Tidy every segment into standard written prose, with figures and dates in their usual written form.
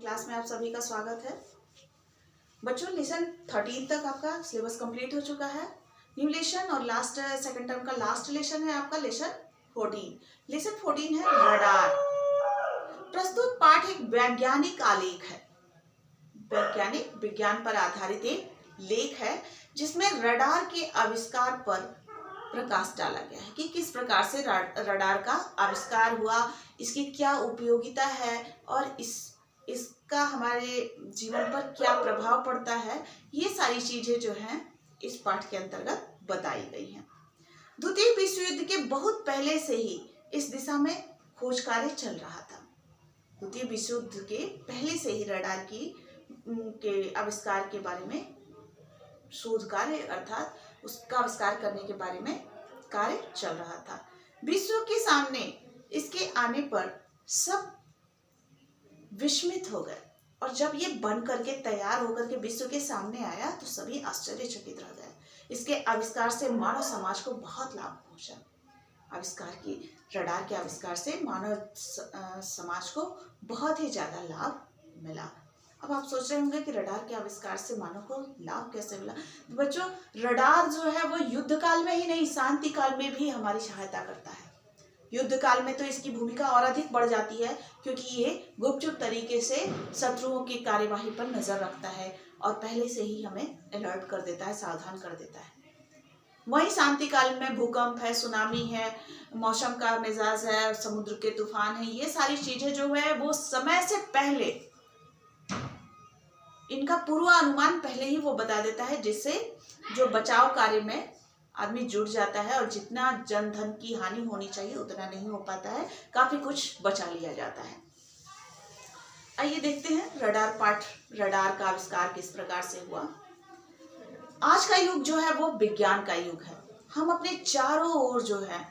Class में आप सभी का स्वागत है। बच्चों, लेसन 13 तक आपका सिलेबस कंप्लीट हो चुका है। न्यू लेसन और लास्ट सेकंड टर्म का लास्ट लेसन है आपका लेसन 14। लेसन 14 है रडार। प्रस्तुत पाठ एक वैज्ञानिक आलेख है, वैज्ञानिक विज्ञान पर आधारित एक लेख है जिसमें रडार के आविष्कार पर प्रकाश डाला गया है कि किस प्रकार से रडार का आविष्कार हुआ, इसकी क्या उपयोगिता है और इसका हमारे जीवन पर क्या प्रभाव पड़ता है। ये सारी चीजें जो हैं इस पाठ के अंतर्गत बताई गई हैं। द्वितीय विश्व युद्ध के बहुत पहले से ही इस दिशा में खोज कार्य चल रहा था। द्वितीय विश्व युद्ध के पहले से ही रडार के आविष्कार के बारे में शोध कार्य अर्थात उसका आविष्कार करने के बारे में कार्य चल रहा था। विश्व के सामने इसके आने पर सब विस्मित हो गए और जब ये बन करके तैयार होकर के विश्व के सामने आया तो सभी आश्चर्यचकित रह गए। इसके आविष्कार से मानव समाज को बहुत लाभ पहुंचा। रडार के आविष्कार से मानव समाज को बहुत ही ज्यादा लाभ मिला। अब आप सोच रहे होंगे कि रडार के आविष्कार से मानव को लाभ कैसे मिला। तो बच्चों, रडार जो है वो युद्ध काल में ही नहीं, शांति काल में भी हमारी सहायता करता है। युद्ध काल में तो इसकी भूमिका और अधिक बढ़ जाती है क्योंकि ये गुपचुप तरीके से शत्रुओं की कार्यवाही पर नजर रखता है और पहले से ही हमें अलर्ट कर देता है, सावधान कर देता है। वही शांति काल में भूकंप है, सुनामी है, मौसम का मिजाज है, समुद्र के तूफान है, ये सारी चीजें जो है वो समय से पहले इनका पूर्वानुमान पहले ही वो बता देता है, जिससे जो बचाव कार्य में आदमी जुट जाता है और जितना जन धन की हानि होनी चाहिए उतना नहीं हो पाता है, काफी कुछ बचा लिया जाता है। आइए देखते हैं रडार का आविष्कार किस प्रकार से हुआ। आज का युग जो है वो विज्ञान का युग है। हम अपने चारों ओर जो है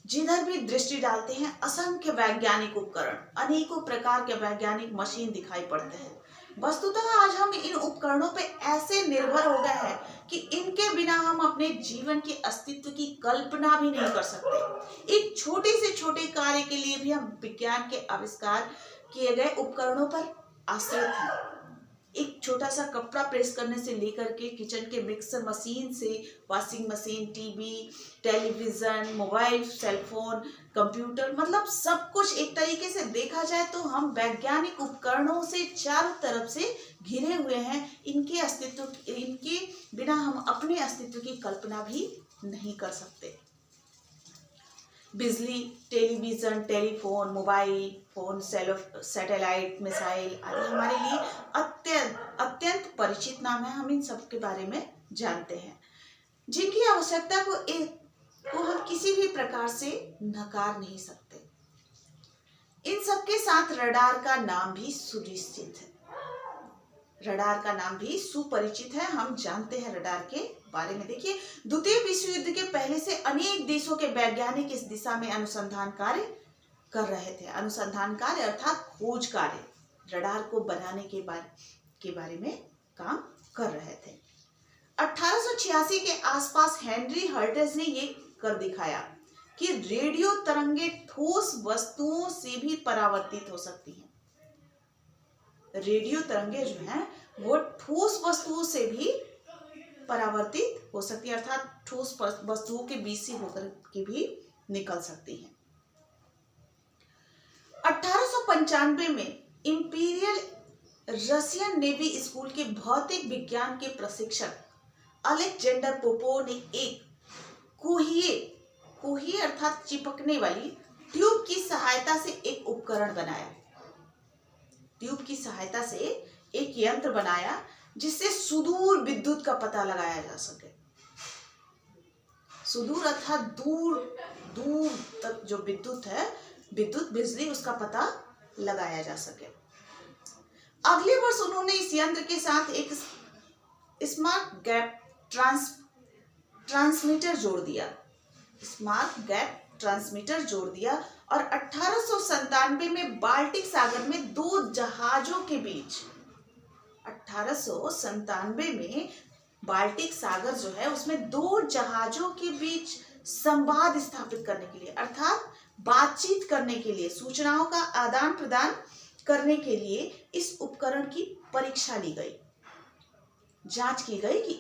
जिधर भी दृष्टि डालते हैं असंख्य वैज्ञानिक उपकरण, अनेकों प्रकार के वैज्ञानिक मशीन दिखाई पड़ते हैं। वस्तुतः आज हम इन उपकरणों पे ऐसे निर्भर हो गए हैं कि इनके बिना हम अपने जीवन के अस्तित्व की कल्पना भी नहीं कर सकते। एक छोटे से छोटे कार्य के लिए भी हम विज्ञान के आविष्कार किए गए उपकरणों पर आश्रित हैं। एक छोटा सा कपड़ा प्रेस करने से लेकर के किचन के मिक्सर मशीन से washing machine, TV, television, mobile, cellphone, computer, मतलब सब कुछ एक तरीके से देखा जाए तो हम वैज्ञानिक उपकरणों से चारों तरफ से घिरे हुए हैं। इनके बिना हम अपने अस्तित्व की कल्पना भी नहीं कर सकते। बिजली, television, telephone, mobile phone, satellite, missile आदि हमारे लिए अत्यंत परिचित नाम है। हम इन सब के बारे में जानते हैं, जिनकी आवश्यकता को हम किसी भी प्रकार से नकार नहीं सकते। इन सब के साथ रडार का नाम भी सुनिश्चित है, रडार का नाम भी सुपरिचित है। हम जानते हैं रडार के बारे में। देखिए, द्वितीय विश्व युद्ध के पहले से अनेक देशों के वैज्ञानिक इस दिशा में अनुसंधान कार्य कर रहे थे। अनुसंधान कार्य अर्थात खोज कार्य रडार को बनाने के बारे में काम कर रहे थे। 1886 के आसपास हेनरी हर्ट्ज ने ये कर दिखाया कि रेडियो तरंगे ठोस वस्तुओं से भी परावर्तित हो सकती हैं। रेडियो तरंगे जो हैं वो ठोस वस्तुओं से भी परावर्तित हो सकती है, अर्थात ठोस वस्तुओं के बीच से होकर के भी निकल सकती हैं। 1895 में इंपीरियल रशियन नेवी स्कूल के भौतिक विज्ञान के प्रशिक्षक अलेक्जेंडर पोपोव ने एक कोहिए अर्थात चिपकने वाली ट्यूब की सहायता से एक उपकरण बनाया। ट्यूब की सहायता से एक यंत्र बनाया जिससे सुदूर विद्युत का पता लगाया जा सके। सुदूर अर्थात दूर तक जो विद्युत है, विद्युत बिजली, उसका पता लगाया जा सके। अगले वर्ष उन्होंने इस यंत्र के साथ एक स्मार्ट गैप ट्रांसमीटर जोड़ दिया और 1897 में बाल्टिक सागर में दो जहाजों के बीच 1897 में बाल्टिक सागर जो है उसमें दो जहाजों के बीच संवाद स्थापित करने के लिए अर्थात बातचीत करने के लिए, सूचनाओं का आदान प्रदान करने के लिए इस उपकरण की परीक्षा ली गई, जांच की गई कि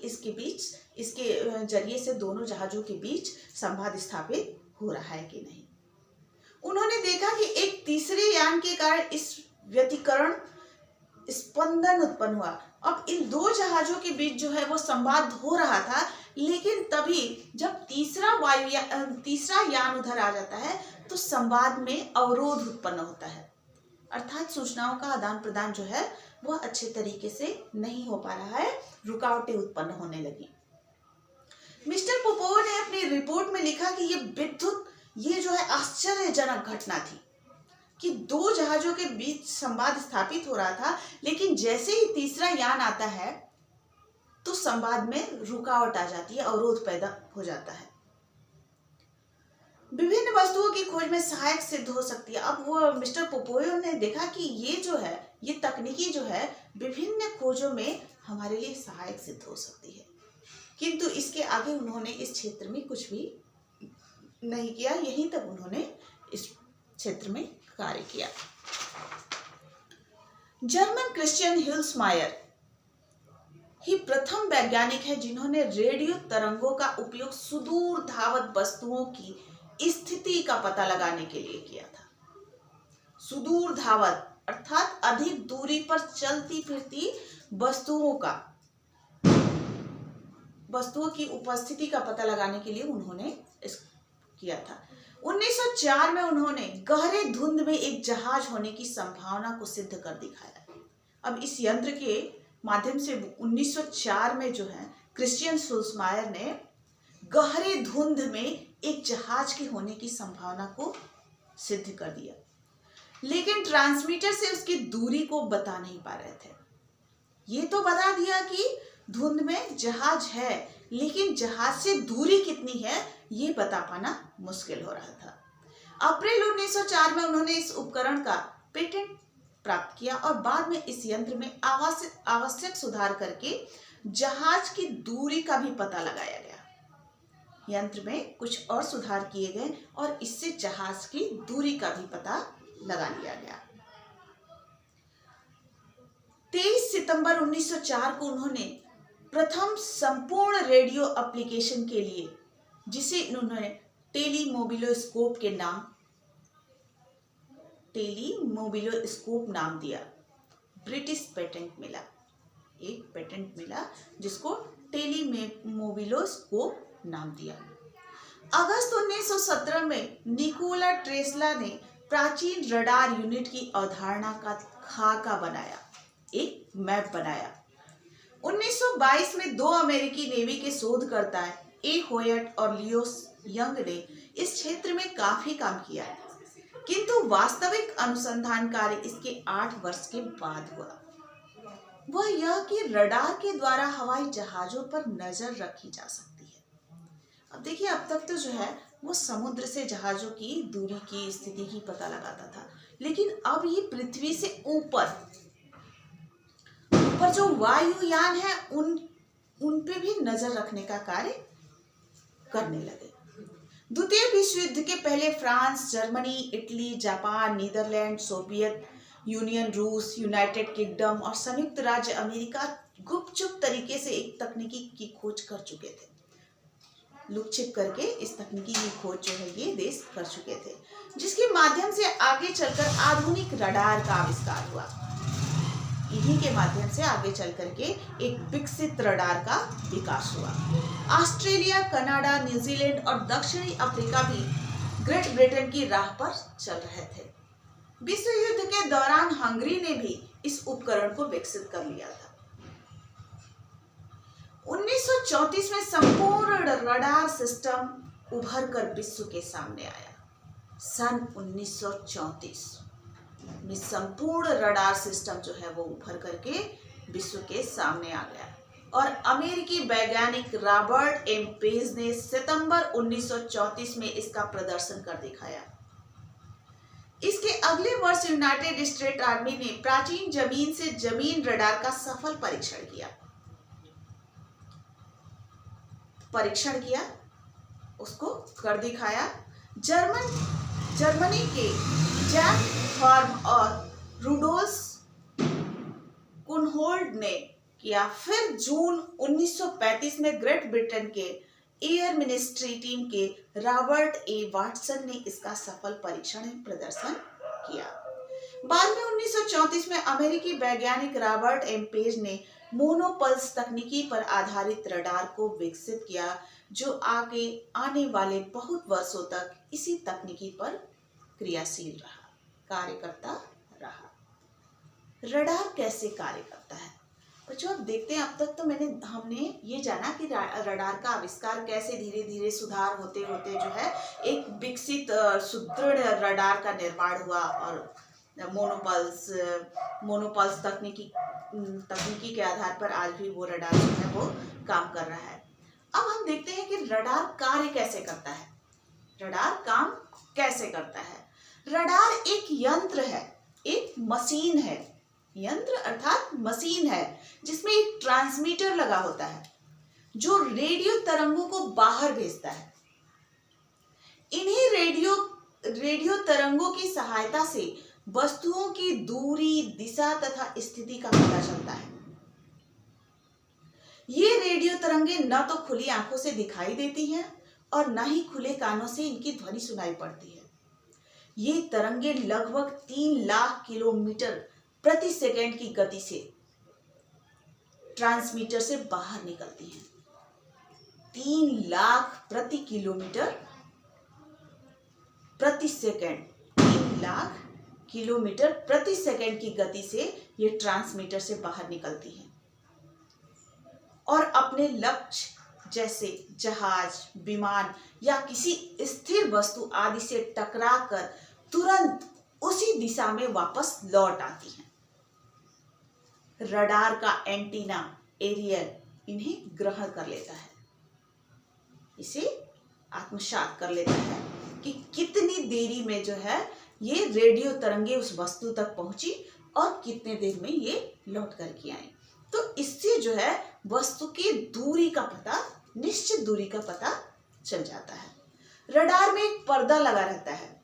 इसके जरिए से दोनों जहाजों के बीच संवाद स्थापित हो रहा है कि नहीं। उन्होंने देखा कि एक तीसरे यान के कारण इस व्यतिकरण स्पंदन उत्पन्न हुआ। अब इन दो जहाजों के बीच जो है वो संवाद हो रहा था, लेकिन तभी जब तीसरा यान उधर आ जाता है तो संवाद में अवरोध उत्पन्न होता है, अर्थात सूचनाओं का आदान प्रदान जो है वह अच्छे तरीके से नहीं हो पा रहा है, रुकावटें उत्पन्न होने लगी। मिस्टर पोपोव ने अपनी रिपोर्ट में लिखा कि ये जो है आश्चर्यजनक घटना थी कि दो जहाजों के बीच संवाद स्थापित हो रहा था, लेकिन जैसे ही तीसरा यान आता है तो संवाद में रुकावट आ जाती है, अवरोध पैदा हो जाता है। विभिन्न वस्तुओं की खोज में सहायक सिद्ध हो सकती है। अब वो मिस्टर पोपोव ने देखा कि ये तकनीकी जो है विभिन्न खोजों में हमारे लिए सहायक सिद्ध हो सकती है, किंतु इसके आगे उन्होंने इस क्षेत्र में कुछ भी नहीं किया, यहीं तक उन्होंने इस क्षेत्र में कार्य किया। जर्मन क्रिश्चियन ह्यूल्समायर ही प्रथम वैज्ञानिक है जिन्होंने रेडियो तरंगों का उपयोग सुदूर धावत वस्तुओं की स्थिति का पता लगाने के लिए किया था। सुदूर धावत अर्थात अधिक दूरी पर चलती फिरती वस्तुओं की उपस्थिति का पता लगाने के लिए उन्होंने किया था। 1904 में उन्होंने गहरे धुंध में एक जहाज होने की संभावना को सिद्ध कर दिखाया। अब इस यंत्र के माध्यम से 1904 में जो है क्रिश्चियन ह्यूल्समायर ने गहरे धुंध में एक जहाज के होने की संभावना को सिद्ध कर दिया, लेकिन ट्रांसमीटर से उसकी दूरी को बता नहीं पा रहे थे। ये तो बता दिया कि धुंध में जहाज है, लेकिन जहाज से दूरी कितनी है ये बता पाना मुश्किल हो रहा था। अप्रैल 1904 में उन्होंने इस उपकरण का पेटेंट प्राप्त किया और बाद में इस यंत्र में आवश्यक सुधार करके जहाज की दूरी का भी पता लगाया गया। यंत्र में कुछ और सुधार किए गए और इससे जहाज की दूरी का भी पता लगा लिया गया। 23 सितंबर 1904 को उन्होंने प्रथम संपूर्ण रेडियो एप्लीकेशन के लिए, जिसे उन्होंने टेलीमोबिलोस्कोप नाम दिया, ब्रिटिश पेटेंट मिला, एक पेटेंट मिला जिसको टेलीमोबिलोस्कोप नाम दिया। अगस्त 1917 में निकोला टेस्ला ने प्राचीन रडार यूनिट की अवधारणा का खाका बनाया, एक मैप बनाया। 1922 में दो अमेरिकी नेवी के शोधकर्ता ए होयट और लियो यंग ने इस क्षेत्र में काफी काम किया, किंतु वास्तविक अनुसंधान कार्य इसके 8 वर्ष के बाद हुआ। वह यह कि रडार के द्वारा हवाई जहाजों पर नजर रखी जा सकती है। अब देखिए, अब तक तो जो है वो समुद्र से जहाजों की दूरी की स्थिति की पता लगाता था, लेकिन अब ये पृथ्वी से ऊपर जो वायुयान है उन पे भी नजर रखने का कार्य करने लगे। द्वितीय विश्व युद्ध के पहले France, Germany, Italy, Japan, Netherlands, Soviet Union, रूस, यूनाइटेड किंगडम और संयुक्त राज्य अमेरिका गुपचुप तरीके से एक तकनीकी की खोज कर चुके थे। लुक छिप करके इस तकनीकी की खोज जो है ये देश कर चुके थे, जिसके माध्यम से आगे चलकर आधुनिक रडार का आविष्कार हुआ। इन्हीं के माध्यम से आगे चल करके एक विकसित रडार का विकास हुआ। ऑस्ट्रेलिया, कनाडा, न्यूजीलैंड और दक्षिणी अफ्रीका भी ग्रेट ब्रिटेन की राह पर चल रहे थे। विश्व युद्ध के दौरान हंगरी ने भी इस उपकरण को विकसित कर लिया था। 1934 में संपूर्ण रडार सिस्टम उभर कर विश्व के सामने आया। सन 1934 में संपूर्ण रडार सिस्टम जो है वो उभर करके विश्व के सामने आ गया और अमेरिकी वैज्ञानिक रॉबर्ट एम पेज ने सितंबर 1934 में इसका प्रदर्शन कर दिखाया। इसके अगले वर्ष यूनाइटेड स्टेट आर्मी ने प्राचीन जमीन से जमीन रडार का सफल परीक्षण किया, उसको कर दिखाया। जर्मनी के जैक फॉर्म और होल्ड ने किया। फिर जून 1935 में ग्रेट ब्रिटेन के एयर मिनिस्ट्री टीम के रॉबर्ट ए वाटसन ने इसका सफल परीक्षण प्रदर्शन किया। बाद में 1934 में अमेरिकी वैज्ञानिक रॉबर्ट एम पेज ने मोनोपल्स तकनीकी पर आधारित रडार को विकसित किया, जो आगे आने वाले बहुत वर्षों तक इसी तकनीकी पर क्रियाशील रहा, कार्य करता रहा। रडार कैसे कार्य करता है बच्चों, अब देखते हैं। अब तक तो हमने ये जाना कि रडार का आविष्कार कैसे धीरे धीरे सुधार होते होते जो है एक विकसित सुदृढ़ रडार का निर्माण हुआ और मोनोपल्स तकनीकी के आधार पर आज भी वो रडार जो है वो काम कर रहा है। अब हम देखते हैं कि रडार कार्य कैसे करता है। रडार काम कैसे करता है? रडार एक यंत्र है, एक मशीन है। यंत्र अर्थात मशीन है जिसमें एक ट्रांसमीटर लगा होता है जो रेडियो तरंगों को बाहर भेजता है। इन्हीं रेडियो तरंगों की सहायता से वस्तुओं की दूरी, दिशा तथा स्थिति का पता चलता है। ये रेडियो तरंगे न तो खुली आंखों से दिखाई देती हैं और न ही खुले कानों से इनकी ध्वनि सुनाई पड़ती है। ये तरंगे लगभग 3 लाख किलोमीटर प्रति सेकंड की गति से ट्रांसमीटर से बाहर निकलती हैं। 3 लाख प्रति किलोमीटर प्रति सेकंड, 3 लाख किलोमीटर प्रति सेकंड की गति से ये ट्रांसमीटर से बाहर निकलती है और अपने लक्ष्य जैसे जहाज, विमान या किसी स्थिर वस्तु आदि से टकराकर तुरंत उसी दिशा में वापस लौट आती हैं। रडार का एंटीना, एरियल इन्हें ग्रहण कर लेता है, इसे आत्मसात कर लेता है कि कितनी देरी में जो है ये रेडियो तरंगे उस वस्तु तक पहुंची और कितने देर में ये लौट करके आई। तो इससे जो है वस्तु की दूरी का पता, निश्चित दूरी का पता चल जाता है। रडार में एक पर्दा लगा रहता है।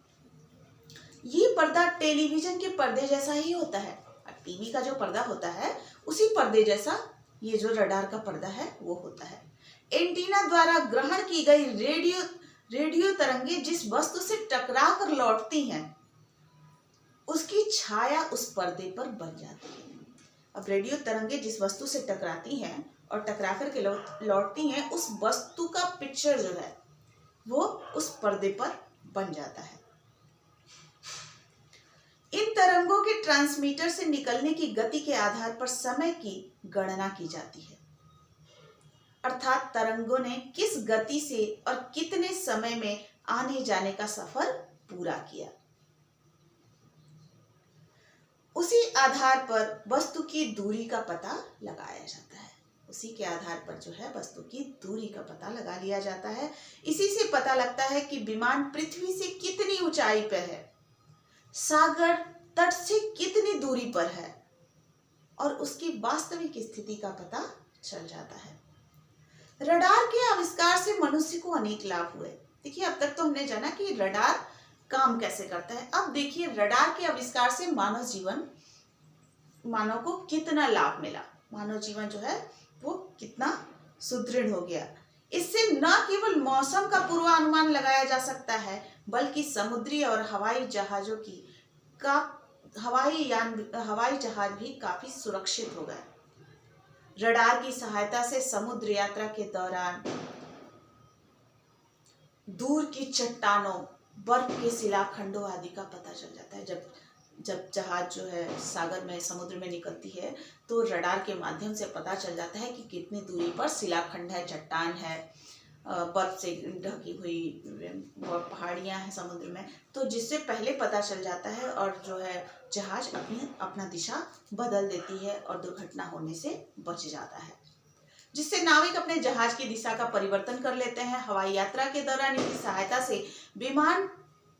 ये पर्दा टेलीविजन के पर्दे जैसा ही होता है। टीवी का जो पर्दा होता है उसी पर्दे जैसा ये जो रडार का पर्दा है वो होता है। एंटीना द्वारा ग्रहण की गई रेडियो तरंगे जिस वस्तु से टकरा कर लौटती हैं उसकी छाया उस पर्दे पर बन जाती है। अब रेडियो तरंगे जिस वस्तु से टकराती हैं और टकरा कर के लौटती हैं, उस वस्तु का पिक्चर जो है वो उस पर्दे पर बन जाता है। इन तरंगों के ट्रांसमीटर से निकलने की गति के आधार पर समय की गणना की जाती है, अर्थात तरंगों ने किस गति से और कितने समय में आने जाने का सफर पूरा किया। उसी आधार पर वस्तु की दूरी का पता लगाया जाता है। उसी के आधार पर जो है वस्तु की दूरी का पता लगा लिया जाता है। इसी से पता लगता है कि विमान पृथ्वी से कितनी ऊंचाई पर है, सागर तट से कितनी दूरी पर है और उसकी वास्तविक स्थिति का पता चल जाता है। रडार के आविष्कार से मनुष्य को अनेक लाभ हुए। देखिए, अब तक तो हमने जाना कि रडार काम कैसे करता है। अब देखिए रडार के आविष्कार से मानव को कितना लाभ मिला। मानव जीवन जो है वो कितना सुदृढ़ हो गया। इससे न केवल मौसम का पूर्वानुमान लगाया जा सकता है बल्कि समुद्री और हवाई जहाज भी काफी सुरक्षित हो गए। रडार की सहायता से समुद्र यात्रा के दौरान दूर की चट्टानों, बर्फ के शिलाखंडों आदि का पता चल जाता है। जब जहाज जो है सागर में, समुद्र में निकलती है तो रडार के माध्यम से पता चल जाता है कि कितनी दूरी पर शिलाखंड है, चट्टान है, बर्फ से ढकी हुई पहाड़ियां हैं समुद्र में, तो जिससे पहले पता चल जाता है और जो है जहाज अपना दिशा बदल देती है और दुर्घटना होने से बच जाता है, जिससे नाविक अपने जहाज की दिशा का परिवर्तन कर लेते हैं। हवाई यात्रा के दौरान इनकी सहायता से विमान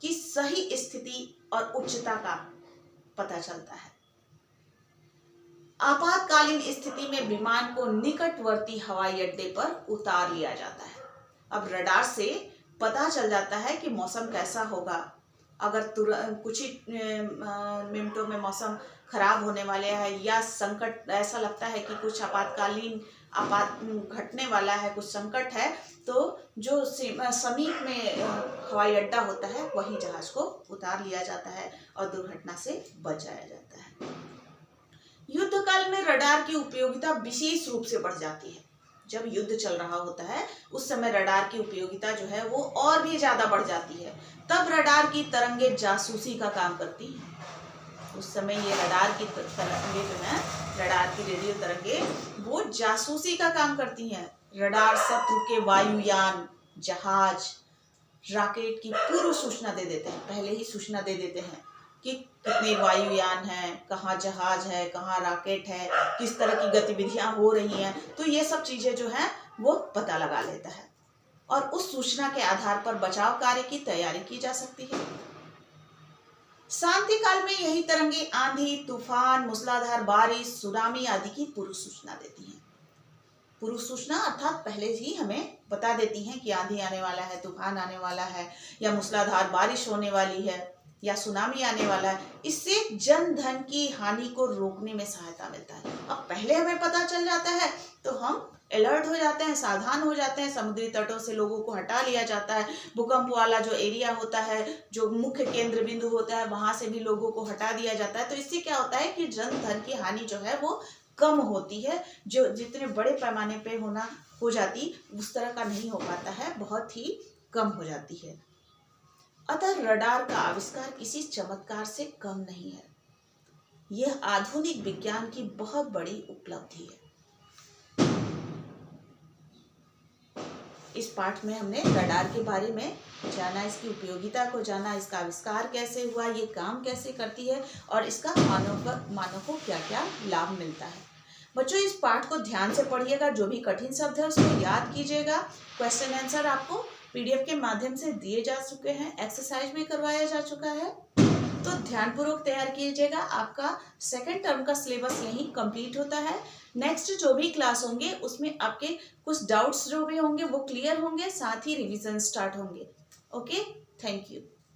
की सही स्थिति और उच्चता का पता चलता है। आपातकालीन स्थिति में विमान को निकटवर्ती हवाई अड्डे पर उतार लिया जाता है। अब रडार से पता चल जाता है कि मौसम कैसा होगा। अगर तुरंत कुछ ही मिनटों में मौसम खराब होने वाले हैं या संकट ऐसा लगता है कि कुछ आपातकालीन घटने वाला है, कुछ संकट है, तो जो समीप में हवाई अड्डा होता है वहीं जहाज को उतार लिया जाता है और दुर्घटना से बचाया जाता है। युद्ध काल में रडार की उपयोगिता विशेष रूप से बढ़ जाती है। जब युद्ध चल रहा होता है उस समय रडार की उपयोगिता जो है वो और भी ज्यादा बढ़ जाती है। तब रडार की तरंगे जासूसी का काम करती हैं। उस समय ये रडार की तरंगे जो है, रडार की रेडियो तरंगे वो जासूसी का काम करती हैं। रडार शत्रु के वायुयान, जहाज, रॉकेट की पूर्व सूचना दे देते हैं, पहले ही सूचना दे देते हैं कि कितने वायुयान हैं, कहाँ जहाज है, कहाँ रॉकेट है, किस तरह की गतिविधियां हो रही हैं। तो ये सब चीजें जो है वो पता लगा लेता है और उस सूचना के आधार पर बचाव कार्य की तैयारी की जा सकती है। शांति काल में यही तरंगे आंधी, तूफान, मूसलाधार बारिश, सुनामी आदि की पूर्व सूचना देती हैं। पूर्व सूचना अर्थात पहले ही हमें बता देती हैं कि आंधी आने वाला है, तूफान आने वाला है, या मूसलाधार बारिश होने वाली है, या सुनामी आने वाला है। इससे जन धन की हानि को रोकने में सहायता मिलता है। अब पहले हमें पता चल जाता है तो हम अलर्ट हो जाते हैं, सावधान हो जाते हैं, समुद्री तटों से लोगों को हटा लिया जाता है, भूकंप वाला जो एरिया होता है, जो मुख्य केंद्र बिंदु होता है, वहां से भी लोगों को हटा दिया जाता है। तो इससे क्या होता है कि जन धन की हानि जो है वो कम होती है, जो जितने बड़े पैमाने पे हो जाती उस तरह का नहीं हो पाता है, बहुत ही कम हो जाती है। अतः रडार का आविष्कार किसी चमत्कार से कम नहीं है, यह आधुनिक विज्ञान की बहुत बड़ी उपलब्धि है। इस पाठ में हमने रडार के बारे में जाना, इसकी उपयोगिता को जाना, इसका आविष्कार कैसे हुआ, ये काम कैसे करती है और इसका मानव को क्या क्या लाभ मिलता है। बच्चों इस पाठ को ध्यान से पढ़िएगा, जो भी कठिन शब्द है उसको याद कीजिएगा। क्वेश्चन आंसर आपको पीडीएफ के माध्यम से दिए जा चुके हैं, एक्सरसाइज में करवाया जा चुका है, तो ध्यानपूर्वक तैयार कीजिएगा। आपका सेकंड टर्म का सिलेबस यहीं कंप्लीट होता है। नेक्स्ट जो भी क्लास होंगे उसमें आपके कुछ डाउट्स जो भी होंगे वो क्लियर होंगे, साथ ही रिवीजन स्टार्ट होंगे। Okay, thank you.